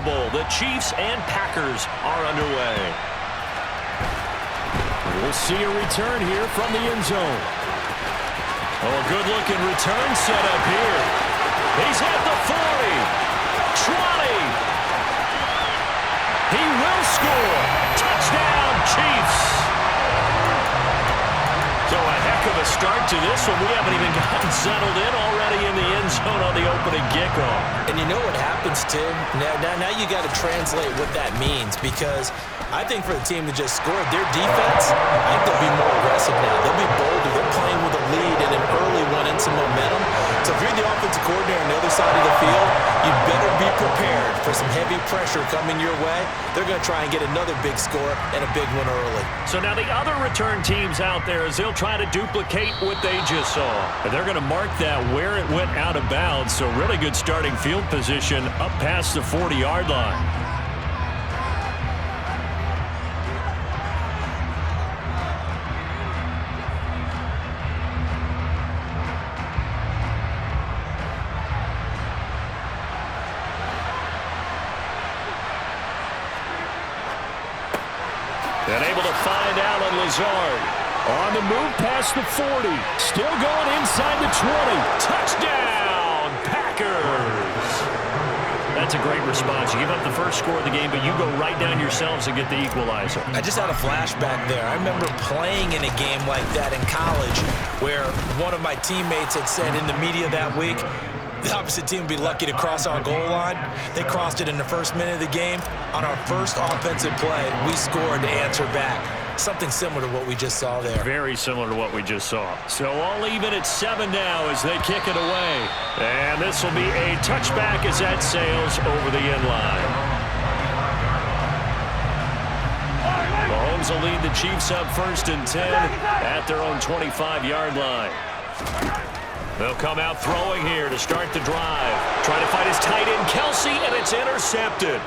Bowl. The Chiefs and Packers are underway. We'll see a return here from the end zone. Oh, a good-looking return set up here. He's at the 40. 20. He will score. Touchdown, Chiefs. So a heck of a start to this one. We haven't even gotten settled in already in the end zone on the opening kickoff. And you know what happens, Tim? Now you got to translate what that means, because I think for the team to just score, their defense, I think they'll be more aggressive now. They'll be bolder. They're playing with a lead and an early one and some momentum. So if you're the offensive coordinator on the other side of the field, you better be prepared for some heavy pressure coming your way. They're going to try and get another big score and a big one early. So now the other return teams out there, as they'll try to duplicate what they just saw. And they're going to mark that where it went out of bounds. So really good starting field position up past the 40-yard line. And able to find Allen Lazard. On the move past the 40. Still going inside the 20. Touchdown, Packers. That's a great response. You give up the first score of the game, but you go right down yourselves and get the equalizer. I just had a flashback there. I remember playing in a game like that in college where one of my teammates had said in the media that week, the opposite team would be lucky to cross our goal line. They crossed it in the first minute of the game. On our first offensive play, we scored to answer back. Something similar to what we just saw there. Very similar to what we just saw. So all even at 7 now as they kick it away. And this will be a touchback as that sails over the end line. Mahomes will lead the Chiefs up 1st and 10 at their own 25-yard line. They'll come out throwing here to start the drive. Trying to find his tight end, Kelsey, and it's intercepted.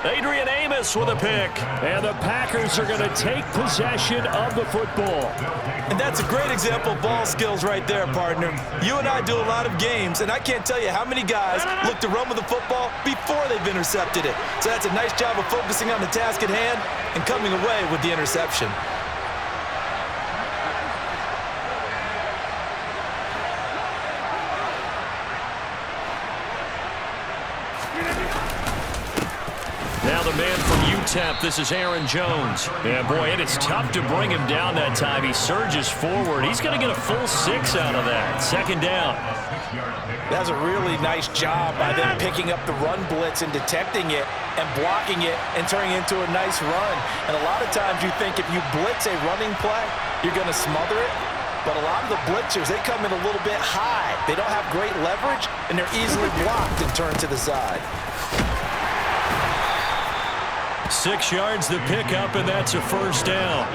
Adrian Amos with a pick. And the Packers are going to take possession of the football. And that's a great example of ball skills right there, partner. You and I do a lot of games, and I can't tell you how many guys look to run with the football before they've intercepted it. So that's a nice job of focusing on the task at hand and coming away with the interception. Now the man from UTEP, this is Aaron Jones. Yeah, boy, and it's tough to bring him down that time. He surges forward. He's going to get a full 6 out of that. 2nd down. That's a really nice job by them picking up the run blitz and detecting it and blocking it and turning it into a nice run. And a lot of times you think if you blitz a running play, you're going to smother it. But a lot of the blitzers, they come in a little bit high. They don't have great leverage, and they're easily blocked and turned to the side. 6 yards the pickup, and that's a 1st down.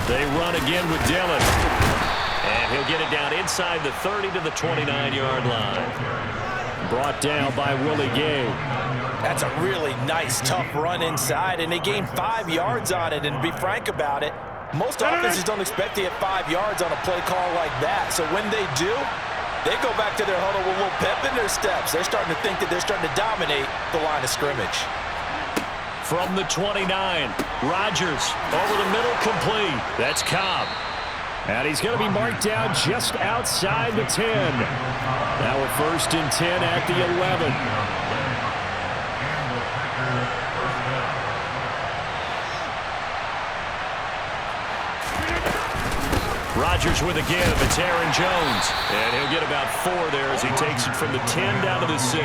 They run again with Dillon. And he'll get it down inside the 30 to the 29-yard line. Brought down by Willie Gay. That's a really nice, tough run inside, and they gained 5 yards on it. And to be frank about it, most offenses don't expect to get 5 yards on a play call like that. So when they do, they go back to their huddle with a little pep in their steps. They're starting to think that they're starting to dominate the line of scrimmage. From the 29, Rodgers over the middle, complete. That's Cobb. And he's going to be marked down just outside the 10. Now we're 1st and 10 at the 11. Rodgers with a give. It's Aaron Jones. And he'll get about 4 there as he takes it from the 10 down to the 6.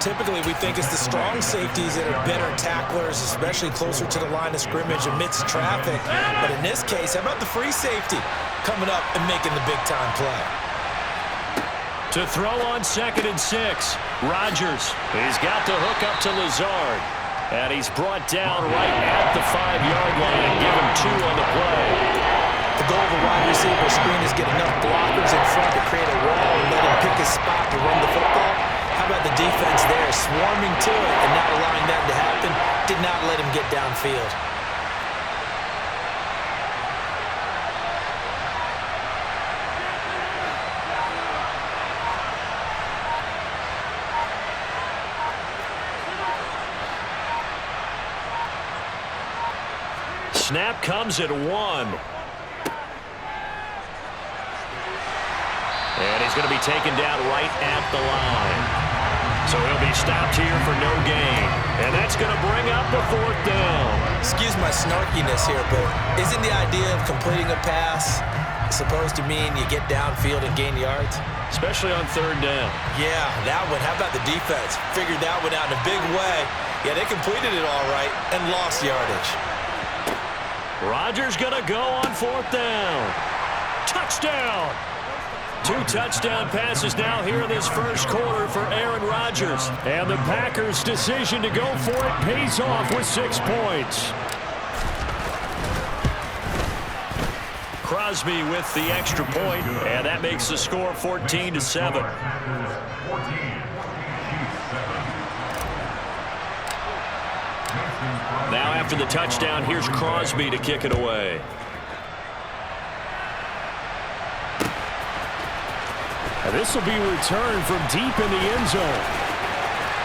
Typically, we think it's the strong safeties that are better tacklers, especially closer to the line of scrimmage amidst traffic. But in this case, how about the free safety coming up and making the big-time play? To throw on 2nd and 6, Rodgers. He's got the hook up to Lazard. And he's brought down right at the 5-yard line. Give him 2 on the play. The goal of a wide receiver screen is get enough blockers in front to create a wall and let him pick his spot to run the football. How about the defense there, swarming to it and not allowing that to happen? Did not let him get downfield. snap comes at 1. And he's going to be taken down right at the line. So he'll be stopped here for no gain. And that's going to bring up the 4th down. Excuse my snarkiness here, but isn't the idea of completing a pass supposed to mean you get downfield and gain yards? Especially on 3rd down. Yeah, that one. How about the defense? Figured that one out in a big way. Yeah, they completed it all right and lost yardage. Rodgers going to go on 4th down. Touchdown! 2 touchdown passes now here in this first quarter for Aaron Rodgers. And the Packers' decision to go for it pays off with 6 points. Crosby with the extra point, and that makes the score 14-7. Now after the touchdown, here's Crosby to kick it away. And this will be returned from deep in the end zone.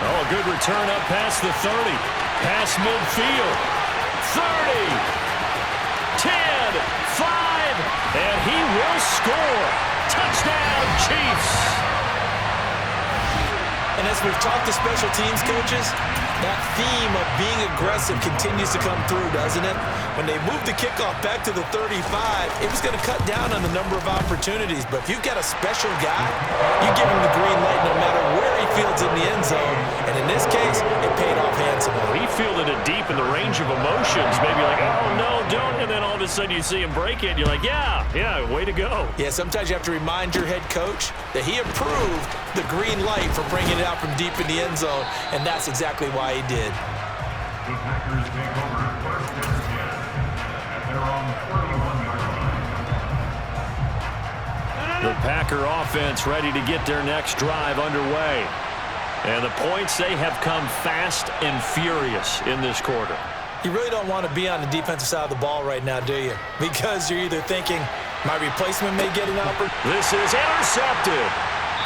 Oh, a good return up past the 30. Past midfield. 30. 10. 5. And he will score. Touchdown, Chiefs. And as we've talked to special teams coaches, that theme of being aggressive continues to come through, doesn't it? When they moved the kickoff back to the 35, it was going to cut down on the number of opportunities. But if you've got a special guy, you give him the green light no matter where he fields in the end zone. And in this case, it paid off handsomely. He fielded it deep in the range of emotions. Maybe like, oh, no, don't. And then all of a sudden you see him break it. You're like, yeah, way to go. Yeah, sometimes you have to remind your head coach that he approved the green light for bringing it out from deep in the end zone. And that's exactly why he did. The Packers take over first and 10 at their own 31-yard line. The Packer offense ready to get their next drive underway. And the points, they have come fast and furious in this quarter. You really don't want to be on the defensive side of the ball right now, do you? Because you're either thinking, my replacement may get an opportunity. This is intercepted.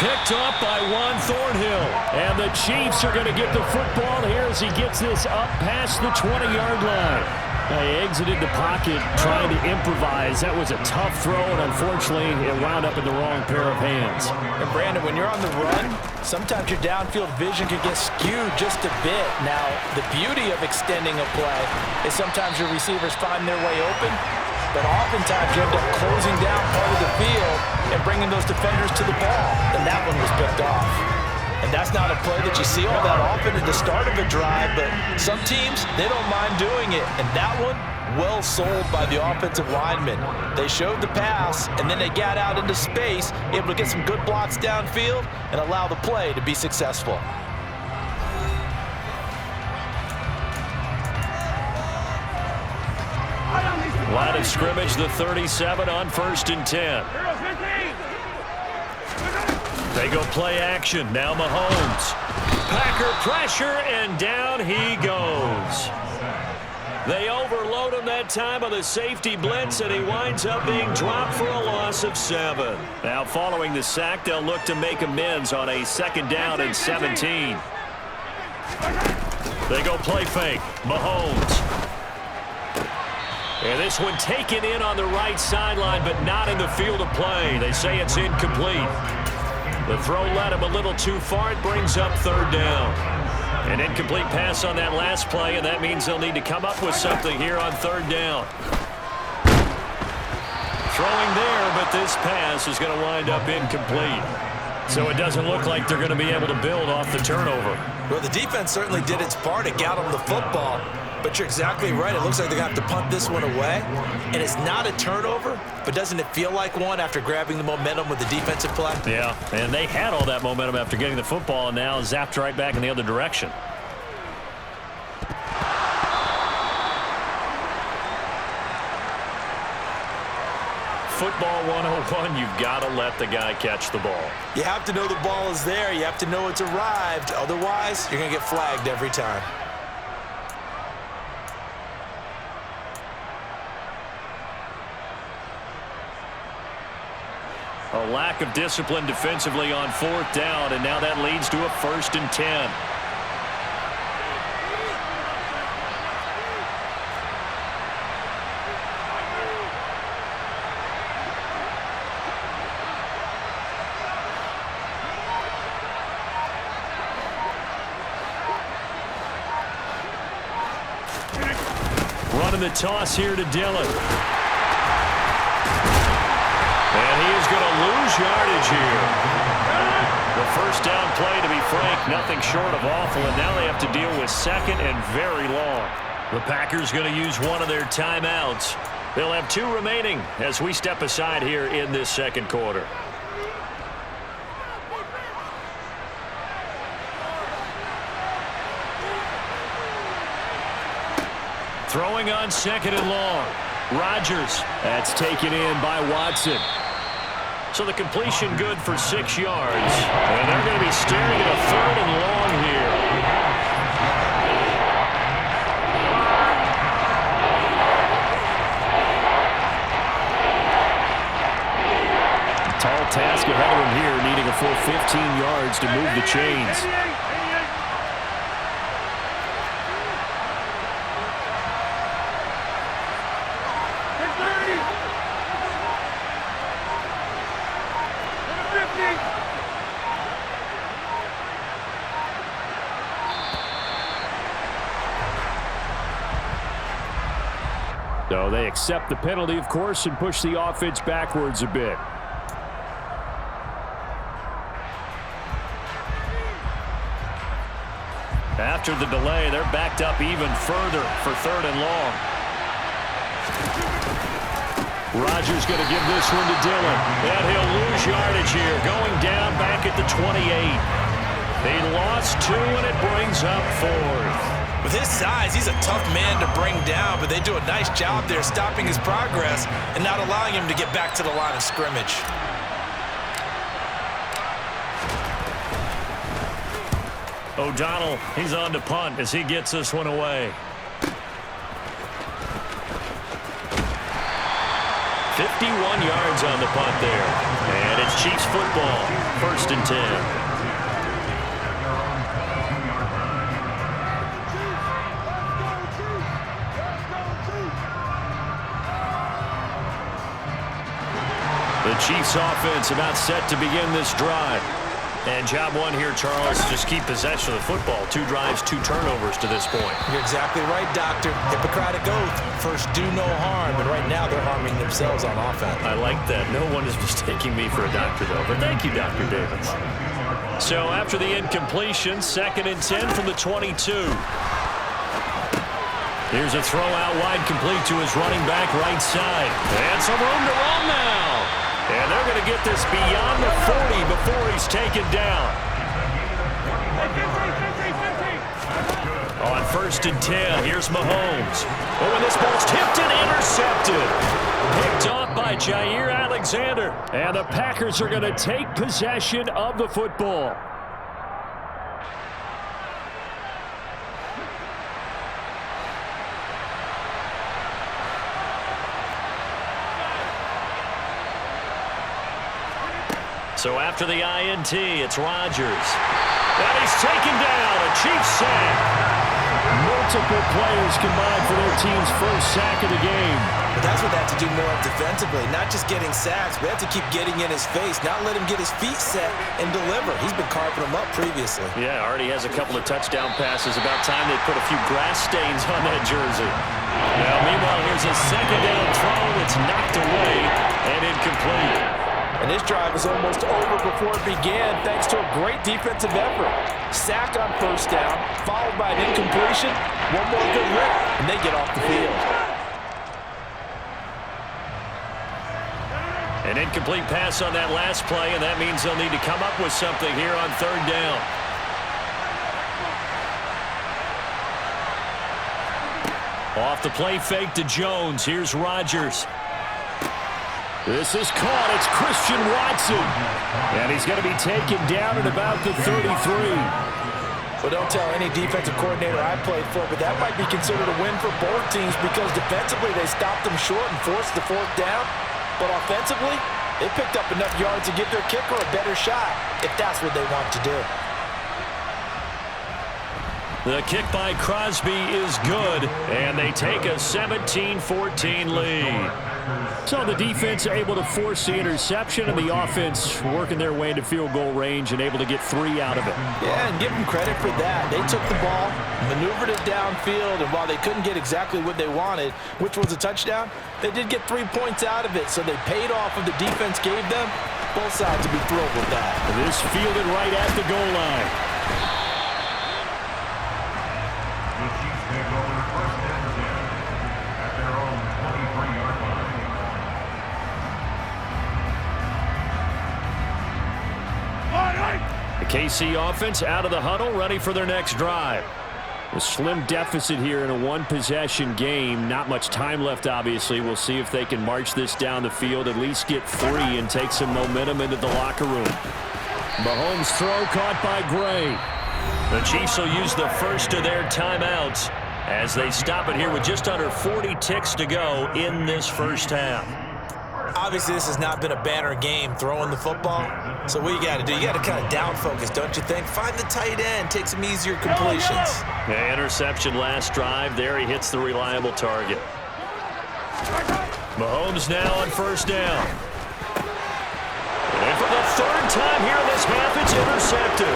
Picked up by Juan Thornhill. And the Chiefs are going to get the football here as he gets this up past the 20-yard line. He exited the pocket trying to improvise. That was a tough throw, and unfortunately, it wound up in the wrong pair of hands. And Brandon, when you're on the run, sometimes your downfield vision can get skewed just a bit. Now, the beauty of extending a play is sometimes your receivers find their way open, but oftentimes you end up closing down part of the field and bringing those defenders to the ball. And that one was picked off. And that's not a play that you see all that often at the start of a drive, but some teams, they don't mind doing it. And that one, well sold by the offensive lineman. They showed the pass, and then they got out into space, able to get some good blocks downfield and allow the play to be successful. Line of scrimmage, the 37 on 1st and 10. They go play action. Now Mahomes. Packer pressure, and down he goes. They overload him that time on the safety blitz, and he winds up being dropped for a loss of 7. Now following the sack, they'll look to make amends on a 2nd down and 17. They go play fake. Mahomes. And this one taken in on the right sideline, but not in the field of play. They say it's incomplete. The throw led him a little too far. It brings up 3rd down. An incomplete pass on that last play, and that means they'll need to come up with something here on 3rd down. Throwing there, but this pass is going to wind up incomplete. So it doesn't look like they're going to be able to build off the turnover. Well, the defense certainly did its part. It got them the football. But you're exactly right. It looks like they're going to have to punt this one away. And it's not a turnover, but doesn't it feel like one after grabbing the momentum with the defensive play? Yeah, and they had all that momentum after getting the football, and now zapped right back in the other direction. Football 101, you've got to let the guy catch the ball. You have to know the ball is there. You have to know it's arrived. Otherwise, you're going to get flagged every time. A lack of discipline defensively on 4th down, and now that leads to a 1st and 10. giving the toss here to Dillon. And he is going to lose yardage here. The first down play, to be frank, nothing short of awful, and now they have to deal with second and very long. The Packers going to use one of their timeouts. They'll have 2 remaining as we step aside here in this second quarter. Throwing on second and long. Rodgers. That's taken in by Watson. So the completion good for 6 yards. And they're going to be staring at a 3rd and long here. Tall task ahead of him here, needing a full 15 yards to move the chains. So they accept the penalty, of course, and push the offense backwards a bit. After the delay, they're backed up even further for 3rd and long. Rodgers going to give this one to Dillon. And he'll lose yardage here, going down back at the 28. They lost 2, and it brings up 4th. With his size, he's a tough man to bring down, but they do a nice job there stopping his progress and not allowing him to get back to the line of scrimmage. O'Donnell, he's on to punt as he gets this one away. 51 yards on the punt there. And it's Chiefs football, 1st and 10. The Chiefs offense about set to begin this drive. And job one here, Charles, just keep possession of the football. 2 drives, 2 turnovers to this point. You're exactly right, Doctor. Hippocratic oath. First, do no harm. And right now, they're harming themselves on offense. I like that. No one is mistaking me for a doctor, though. But thank you, Dr. Davis. So after the incompletion, 2nd and 10 from the 22. Here's a throw out wide, complete to his running back right side. And some room to run now. And they're going to get this beyond the 40 before he's taken down. On 1st and 10, here's Mahomes. Oh, and this ball's tipped and intercepted. Picked off by Jair Alexander. And the Packers are going to take possession of the football. So after the INT, it's Rodgers. And he's taken down, a Chiefs sack. Multiple players combined for their team's first sack of the game. But that's what they have to do more of defensively, not just getting sacks. We have to keep getting in his face, not let him get his feet set and deliver. He's been carving them up previously. Yeah, already has a couple of touchdown passes. About time they put a few grass stains on that jersey. Now, meanwhile, here's a 2nd down throw that's knocked away and incomplete. And this drive is almost over before it began thanks to a great defensive effort. Sack on 1st down, followed by an incompletion. One more good rip, and they get off the field. An incomplete pass on that last play, and that means they'll need to come up with something here on 3rd down. Off the play fake to Jones. Here's Rodgers. This is caught. It's Christian Watson. And he's going to be taken down at about the 33. Well, don't tell any defensive coordinator I played for, but that might be considered a win for both teams because defensively they stopped them short and forced the 4th down. But offensively, they picked up enough yards to give their kicker a better shot if that's what they want to do. The kick by Crosby is good, and they take a 17-14 lead. So the defense able to force the interception, and the offense working their way into field goal range and able to get 3 out of it. Yeah, and give them credit for that. They took the ball, maneuvered it downfield, and while they couldn't get exactly what they wanted, which was a touchdown, they did get 3 points out of it, so they paid off what the defense gave them. Both sides will be thrilled with that. This fielded right at the goal line. The Chiefs take over first and 10 at their own 23-yard line. The KC offense out of the huddle, ready for their next drive. A slim deficit here in a one-possession game. Not much time left, obviously. We'll see if they can march this down the field, at least get 3 and take some momentum into the locker room. Mahomes' throw caught by Gray. The Chiefs will use the first of their timeouts as they stop it here with just under 40 ticks to go in this first half. Obviously, this has not been a banner game throwing the football. So what you got to do, you got to kind of down focus, don't you think? Find the tight end, take some easier completions. Yeah, interception last drive. There he hits the reliable target. Mahomes now on first down. And for the 3rd time here in this half, it's intercepted.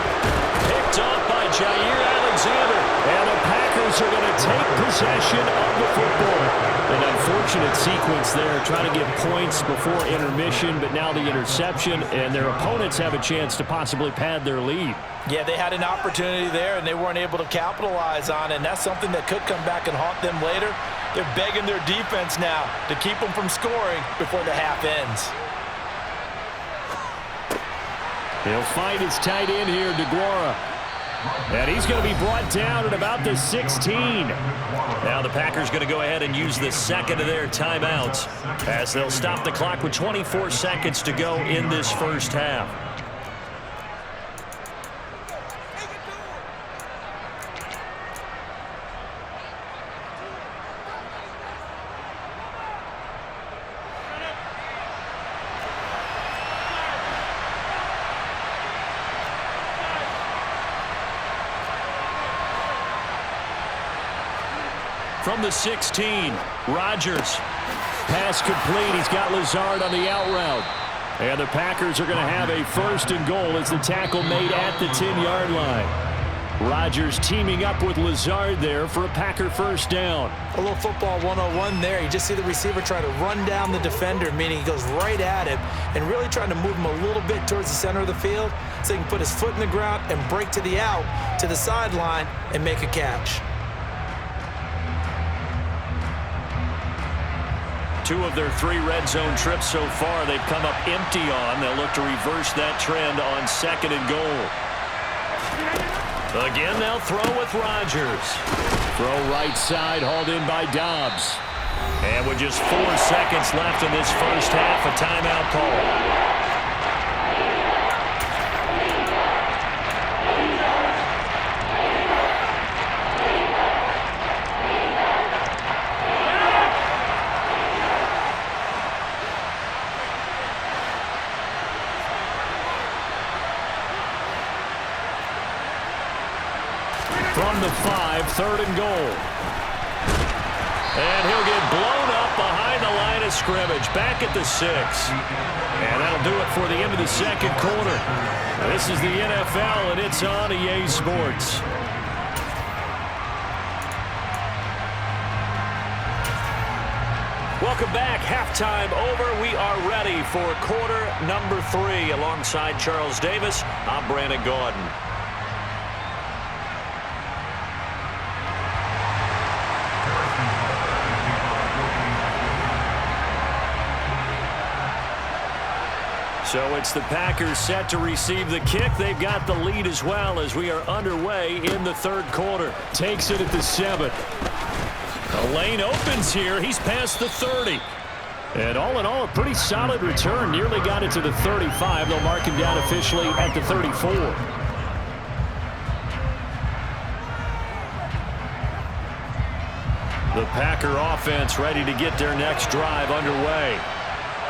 Picked off by Jair Alexander. And the Packers are going to take possession of the football. An unfortunate sequence there, trying to get points before intermission, but now the interception, and their opponents have a chance to possibly pad their lead. Yeah, they had an opportunity there, and they weren't able to capitalize on it, and that's something that could come back and haunt them later. They're begging their defense now to keep them from scoring before the half ends. He'll find his tight end here, DeGuara. And he's going to be brought down at about the 16. Now the Packers going to go ahead and use the second of their timeouts as they'll stop the clock with 24 seconds to go in this first half. From the 16, Rodgers. Pass complete. He's got Lazard on the out route. And the Packers are going to have a 1st and goal as the tackle made at the 10-yard line. Rodgers teaming up with Lazard there for a Packer 1st down. A little football 101 there. You just see the receiver try to run down the defender, meaning he goes right at him and really trying to move him a little bit towards the center of the field so he can put his foot in the ground and break to the out, to the sideline, and make a catch. 2 of their 3 red zone trips so far they've come up empty on. They'll look to reverse that trend on 2nd and goal. Again, they'll throw with Rodgers. Throw right side, hauled in by Dobbs. And with just 4 seconds left in this first half, a timeout call. From the 5, 3rd and goal. And he'll get blown up behind the line of scrimmage, back at the 6. And that'll do it for the end of the 2nd quarter. This is the NFL, and it's on EA Sports. Welcome back. Halftime over. We are ready for quarter number 3. Alongside Charles Davis, I'm Brandon Gaudin. So it's the Packers set to receive the kick. They've got the lead as well as we are underway in the 3rd quarter. Takes it at the 7. The lane opens here. He's past the 30. And all in all, a pretty solid return. Nearly got it to the 35. They'll mark him down officially at the 34. The Packer offense ready to get their next drive underway.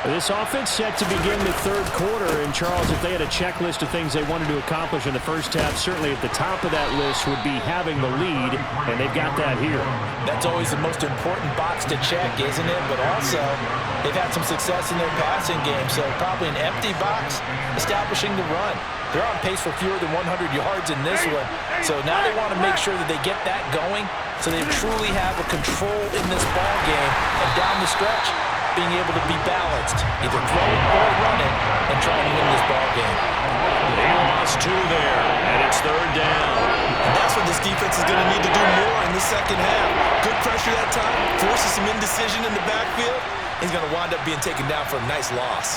This offense set to begin the third quarter. And, Charles, if they had a checklist of things they wanted to accomplish in the first half, certainly at the top of that list would be having the lead, and they've got that here. That's always the most important box to check, isn't it? But also, they've had some success in their passing game, so probably an empty box establishing the run. They're on pace for fewer than 100 yards in this one, so now they want to make sure that they get that going so they truly have a control in this ball game, and down the stretch, being able to be balanced, either throw it or run it, and try to win this ball game. They lost 2 there, and it's third down. And that's what this defense is going to need to do more in the second half. Good pressure that time, forces some indecision in the backfield. He's going to wind up being taken down for a nice loss.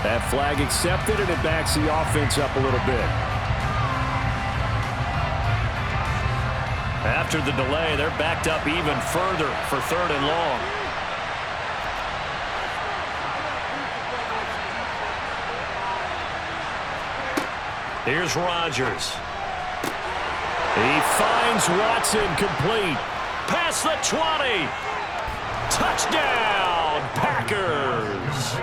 That flag accepted, and it backs the offense up a little bit. After the delay, they're backed up even further for 3rd and long. Here's Rodgers. He finds Watson complete. Past the 20. Touchdown, Packers.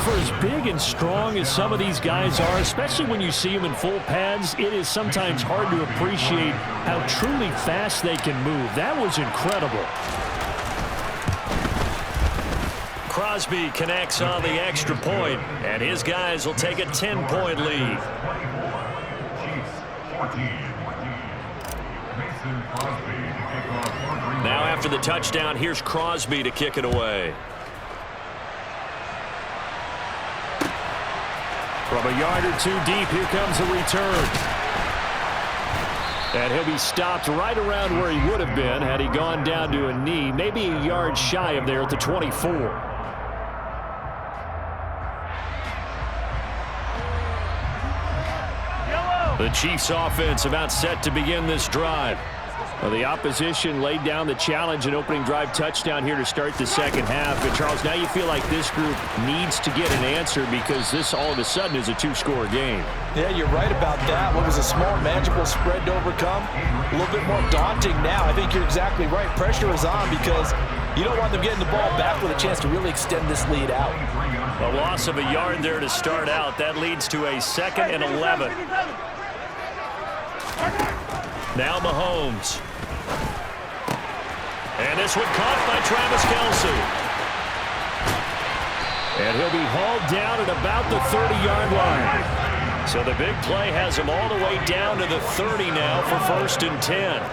For as big and strong as some of these guys are, especially when you see them in full pads, it is sometimes hard to appreciate how truly fast they can move. That was incredible. Crosby connects on the extra point, and his guys will take a 10-point lead. Now after the touchdown, here's Crosby to kick it away. From a yard or 2 deep, here comes the return. And he'll be stopped right around where he would have been had he gone down to a knee, maybe a yard shy of there at the 24. The Chiefs offense about set to begin this drive. Well, the opposition laid down the challenge, an opening drive touchdown here to start the second half. But, Charles, now you feel like this group needs to get an answer because this all of a sudden is a 2-score game. Yeah, you're right about that. What was a small, manageable spread to overcome, a little bit more daunting now. I think you're exactly right. Pressure is on because you don't want them getting the ball back with a chance to really extend this lead out. A loss of a yard there to start out. That leads to a 2nd and 11. Now Mahomes. And this one caught by Travis Kelce. And he'll be hauled down at about the 30-yard line. So the big play has him all the way down to the 30 now for 1st and 10.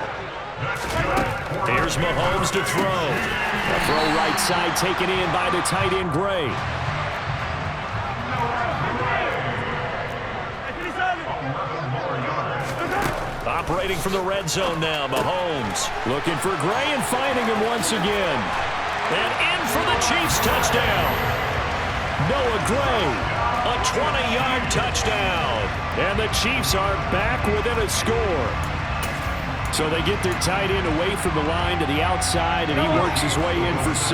Here's Mahomes to throw. A throw right side taken in by the tight end Gray. Operating from the red zone now, Mahomes. Looking for Gray and finding him once again. And in for the Chiefs touchdown. Noah Gray. A 20-yard touchdown. And the Chiefs are back within a score. So they get their tight end away from the line to the outside, and he works his way in for 6.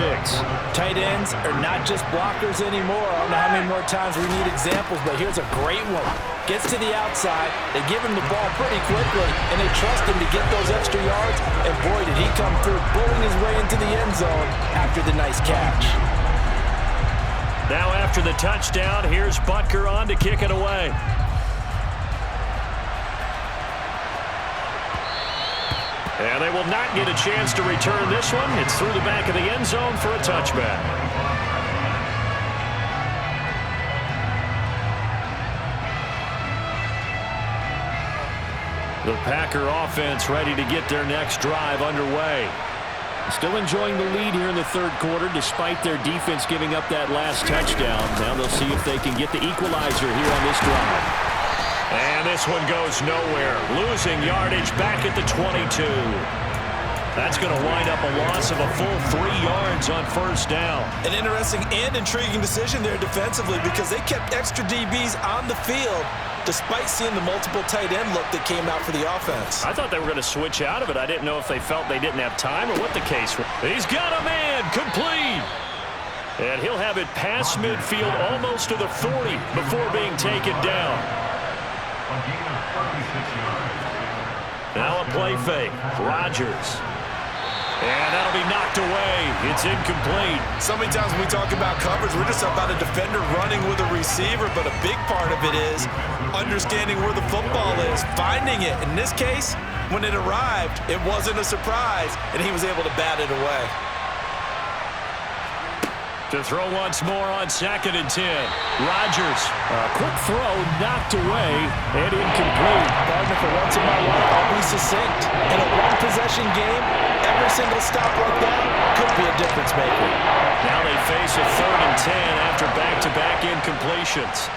Tight ends are not just blockers anymore. I don't know how many more times we need examples, but here's a great one. Gets to the outside, they give him the ball pretty quickly, and they trust him to get those extra yards, and boy, did he come through, bulling his way into the end zone after the nice catch. Now after the touchdown, here's Butker on to kick it away. And they will not get a chance to return this one. It's through the back of the end zone for a touchback. The Packer offense ready to get their next drive underway. Still enjoying the lead here in the third quarter despite their defense giving up that last touchdown. Now they'll see if they can get the equalizer here on this drive. And this one goes nowhere. Losing yardage back at the 22. That's going to wind up a loss of a full 3 yards on 1st down. An interesting and intriguing decision there defensively because they kept extra DBs on the field despite seeing the multiple tight end look that came out for the offense. I thought they were going to switch out of it. I didn't know if they felt they didn't have time or what the case was. He's got a man, complete. And he'll have it past midfield almost to the 40 before being taken down. Now a play fake. Rodgers. And that'll be knocked away. It's incomplete. So many times when we talk about coverage, we're just about a defender running with a receiver, but a big part of it is understanding where the football is, finding it. In this case, when it arrived, it wasn't a surprise, and he was able to bat it away. To throw once more on 2nd and 10. Rodgers. A quick throw knocked away and incomplete. Partner, for once in my life, I'll be succinct. In a one-possession game, every single stop like that could be a difference maker. Now they face a 3rd and 10 after back-to-back incompletions.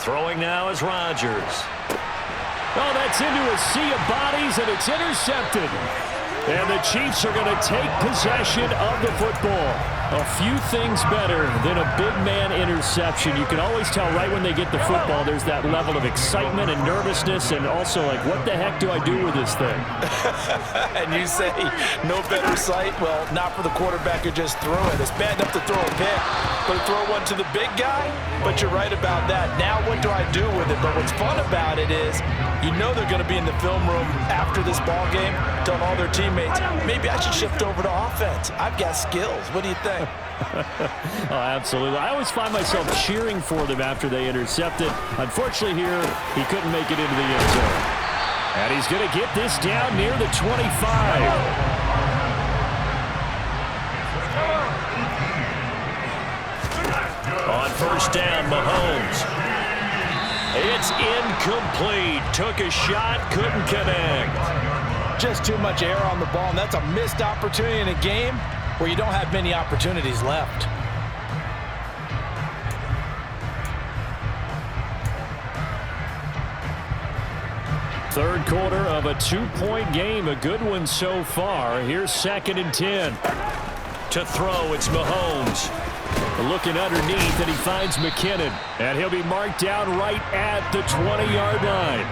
Throwing now is Rodgers. Oh, that's into a sea of bodies, and it's intercepted. And the Chiefs are going to take possession of the football. A few things better than a big man interception. You can always tell right when they get the football, there's that level of excitement and nervousness, and also like, what the heck do I do with this thing? And you say, no better sight? Well, not for the quarterback who just threw it. It's bad enough to throw a pick, but to throw one to the big guy? But you're right about that. Now what do I do with it? But what's fun about it is, you know they're going to be in the film room after this ball game, telling all their teammates, maybe I should shift over to offense. I've got skills. What do you think? Oh, absolutely. I always find myself cheering for them after they intercept it. Unfortunately here, he couldn't make it into the end zone. And he's going to get this down near the 25. On 1st down, Mahomes. It's incomplete. Took a shot, couldn't connect. Just too much air on the ball, and that's a missed opportunity in a game where you don't have many opportunities left. Third quarter of a 2-point game, a good one so far. Here's 2nd and 10. To throw, it's Mahomes. Looking underneath, and he finds McKinnon. And he'll be marked down right at the 20-yard line.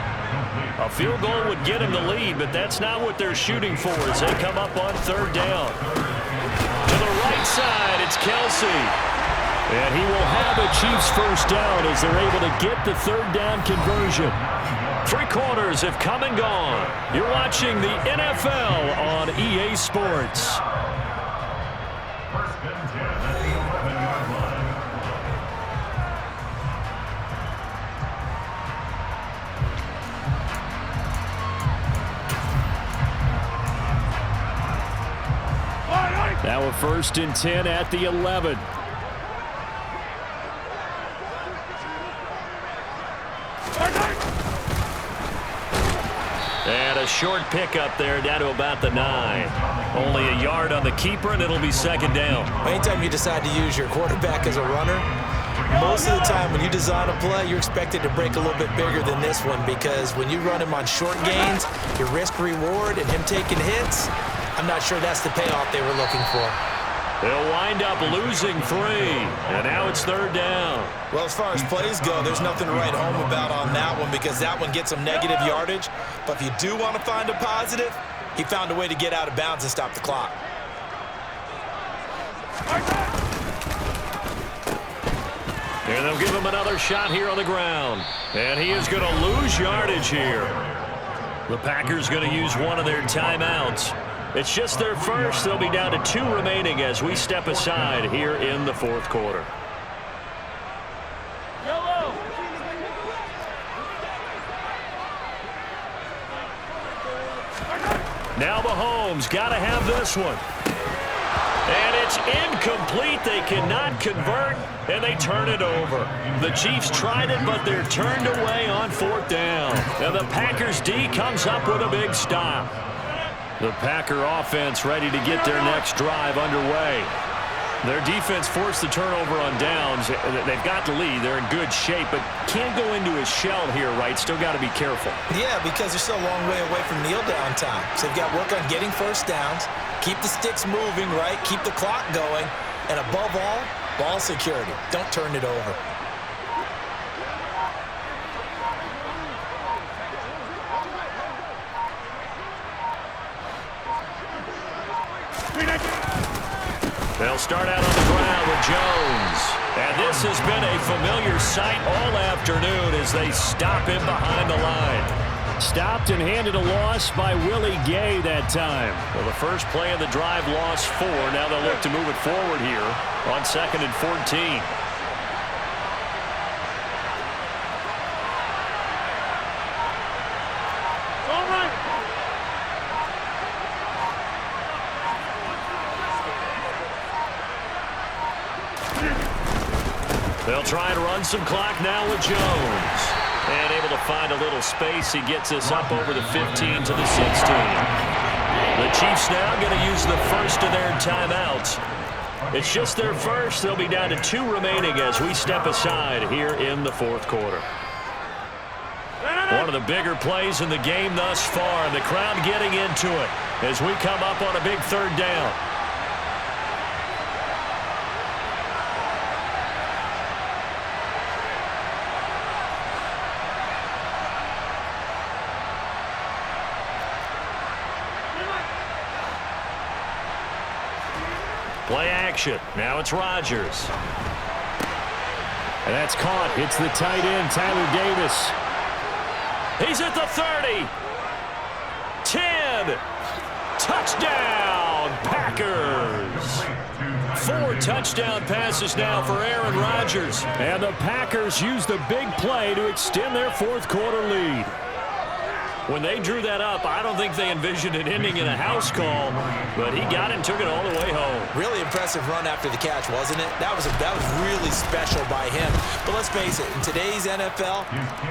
A field goal would get him the lead, but that's not what they're shooting for as they come up on 3rd down. To the right side, it's Kelsey. And he will have a Chiefs 1st down as they're able to get the 3rd down conversion. 3 quarters have come and gone. You're watching the NFL on EA Sports. Now a 1st and 10 at the 11. And a short pickup there down to about the 9. Only a yard on the keeper, and it'll be 2nd down. Anytime you decide to use your quarterback as a runner, most of the time when you design a play, you're expected to break a little bit bigger than this one, because when you run him on short gains, your risk-reward and him taking hits, I'm not sure that's the payoff they were looking for. They'll wind up losing 3, and now it's 3rd down. Well, as far as plays go, there's nothing to write home about on that one, because that one gets some negative yardage. But if you do want to find a positive, he found a way to get out of bounds and stop the clock. And they'll give him another shot here on the ground. And he is going to lose yardage here. The Packers going to use one of their timeouts. It's just their first. They'll be down to 2 remaining as we step aside here in the 4th quarter. Now Mahomes got to have this one. And it's incomplete. They cannot convert, and they turn it over. The Chiefs tried it, but they're turned away on 4th down. And the Packers D comes up with a big stop. The Packer offense ready to get their next drive underway. Their defense forced the turnover on downs. They've got the lead. They're in good shape, but can't go into a shell here, right? Still got to be careful. Yeah, because they're still a long way away from kneel down time. So they've got to work on getting first downs, keep the sticks moving, right? Keep the clock going, and above all, ball security. Don't turn it over. They'll start out on the ground with Jones. And this has been a familiar sight all afternoon as they stop him behind the line. Stopped and handed a loss by Willie Gay that time. Well, the first play of the drive lost 4. Now they'll look to move it forward here on 2nd and 14. They'll try and run some clock now with Jones. And able to find a little space. He gets us up over the 15 to the 16. The Chiefs now going to use the first of their timeouts. It's just their first. They'll be down to 2 remaining as we step aside here in the 4th quarter. One of the bigger plays in the game thus far, and the crowd getting into it as we come up on a big 3rd down. Play action. Now it's Rodgers. And that's caught. Hits the tight end, Tyler Davis. He's at the 30. 10. Touchdown, Packers. 4 touchdown passes now for Aaron Rodgers. And the Packers use the big play to extend their 4th quarter lead. When they drew that up, I don't think they envisioned it ending in a house call, but he got it and took it all the way home. Really impressive run after the catch, wasn't it? That was really special by him. But let's face it, in today's NFL,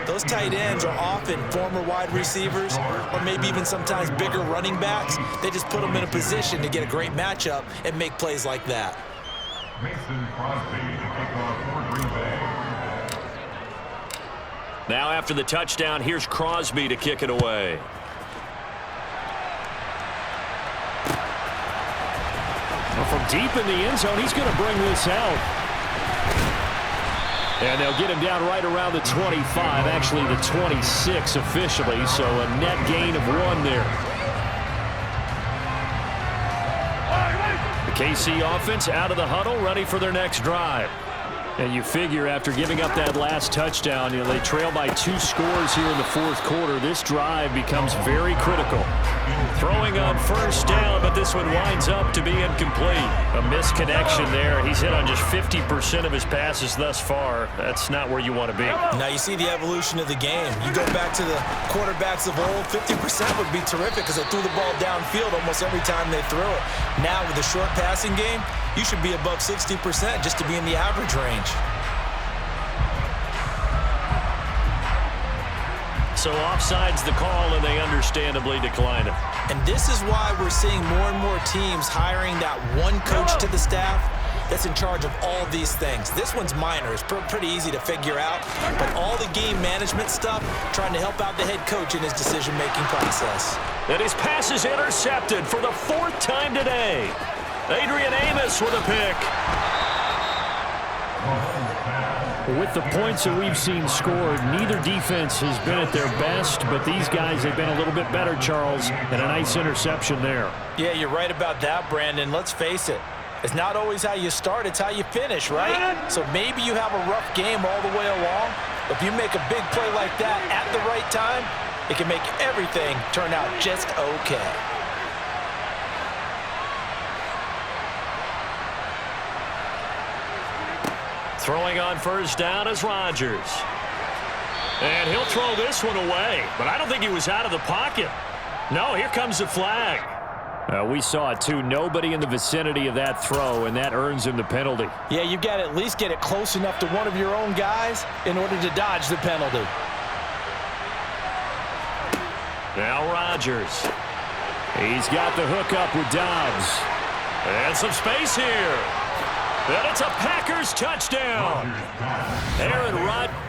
those tight ends are often former wide receivers or maybe even sometimes bigger running backs. They just put them in a position to get a great matchup and make plays like that. Mason Crosby to kick off for Green Bay. Now after the touchdown, here's Crosby to kick it away. Well, from deep in the end zone, he's going to bring this out. And they'll get him down right around the 25, actually the 26 officially, so a net gain of 1 there. The KC offense out of the huddle, ready for their next drive. And you figure after giving up that last touchdown, they trail by 2 scores here in the 4th quarter. This drive becomes very critical. Throwing on first down, but this one winds up to be incomplete. A misconnection there. He's hit on just 50% of his passes thus far. That's not where you want to be. Now you see the evolution of the game. You go back to the quarterbacks of old, 50% would be terrific because they threw the ball downfield almost every time they threw it. Now with the short passing game, you should be above 60% just to be in the average range. So offside's the call, and they understandably decline it. And this is why we're seeing more and more teams hiring that one coach to the staff that's in charge of all these things. This one's minor. It's pretty easy to figure out. But all the game management stuff, trying to help out the head coach in his decision-making process. And his pass is intercepted for the 4th time today. Adrian Amos with a pick. With the points that we've seen scored, neither defense has been at their best, but these guys have been a little bit better, Charles, and a nice interception there. Yeah, you're right about that, Brandon. Let's face it. It's not always how you start, it's how you finish, right? So maybe you have a rough game all the way along, but if you make a big play like that at the right time, it can make everything turn out just okay. Throwing on first down is Rodgers. And he'll throw this one away, but I don't think he was out of the pocket. No, here comes the flag. We saw it too. Nobody in the vicinity of that throw, and that earns him the penalty. Yeah, you've got to at least get it close enough to one of your own guys in order to dodge the penalty. Now Rodgers. He's got the hook up with Dobbs. And some space here. And it's a Packers touchdown. Aaron Rodgers.